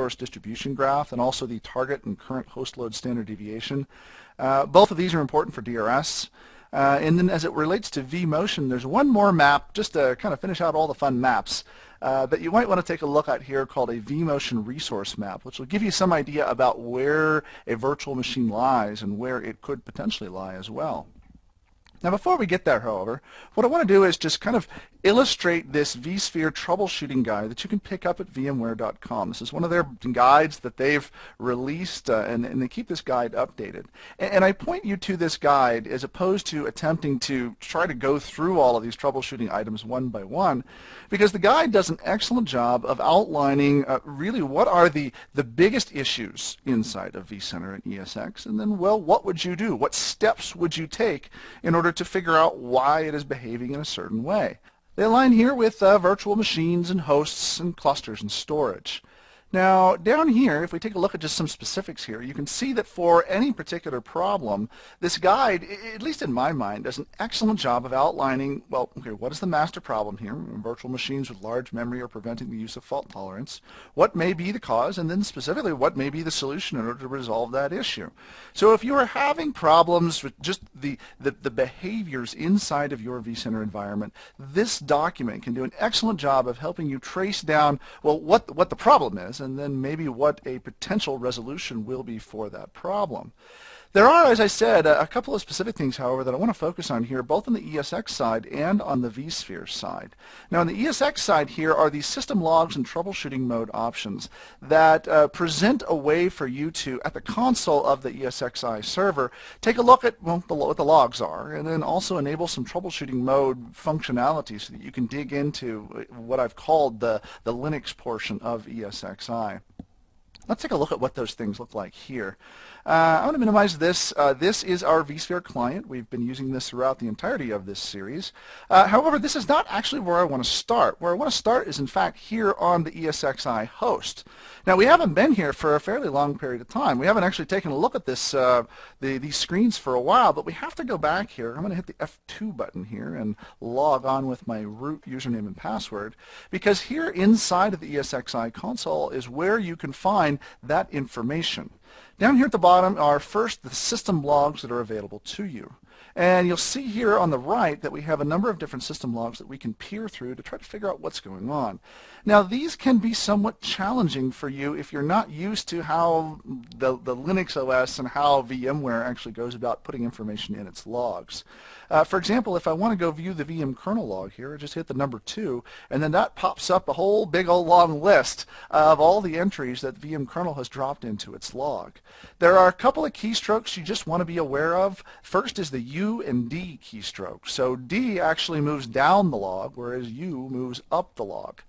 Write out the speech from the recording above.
source distribution graph and also the target and current host load standard deviation. Both of these are important for DRS. And then as it relates to vMotion, there's one more map, just to kind of finish out all the fun maps, that you might want to take a look at here called a vMotion resource map, which will give you some idea about where a virtual machine lies and where it could potentially lie as well. Now before we get there, however, what I want to do is just kind of illustrate this vSphere troubleshooting guide that you can pick up at vmware.com. This is one of their guides that they've released, and they keep this guide updated. And I point you to this guide as opposed to attempting to try to go through all of these troubleshooting items one by one, because the guide does an excellent job of outlining really what are the biggest issues inside of vCenter and ESX, and then, well, what would you do? What steps would you take in order to figure out why it is behaving in a certain way? They align here with virtual machines and hosts and clusters and storage. Now down here, if we take a look at just some specifics here, you can see that for any particular problem, this guide, at least in my mind, does an excellent job of outlining, well, okay, what is the master problem here? Virtual machines with large memory are preventing the use of fault tolerance. What may be the cause, and then specifically what may be the solution in order to resolve that issue. So if you are having problems with just the behaviors inside of your vCenter environment, this document can do an excellent job of helping you trace down, well, what the problem is, and then maybe what a potential resolution will be for that problem. There are, as I said, a couple of specific things, however, that I want to focus on here, both on the ESX side and on the vSphere side. Now, on the ESX side here are the system logs and troubleshooting mode options that present a way for you to, at the console of the ESXi server, take a look at, well, what the logs are, and then also enable some troubleshooting mode functionality so that you can dig into what I've called the Linux portion of ESXi. Let's take a look at what those things look like here. I want to minimize this. This is our vSphere client. We've been using this throughout the entirety of this series. However, this is not actually where I want to start. Where I want to start is, in fact, here on the ESXi host. Now, we haven't been here for a fairly long period of time. We haven't actually taken a look at this, these screens for a while, but we have to go back here. I'm going to hit the F2 button here and log on with my root username and password, because here inside of the ESXi console is where you can find that information. Down here at the bottom are first the system logs that are available to you. And you'll see here on the right that we have a number of different system logs that we can peer through to try to figure out what's going on. Now, these can be somewhat challenging for you if you're not used to how the Linux OS and how VMware actually goes about putting information in its logs. For example, if I want to go view the VM kernel log here, I just hit the number 2, and then that pops up a whole big old long list of all the entries that VM kernel has dropped into its log. There are a couple of keystrokes you just want to be aware of. First is the U and D keystroke. So D actually moves down the log, whereas U moves up the log.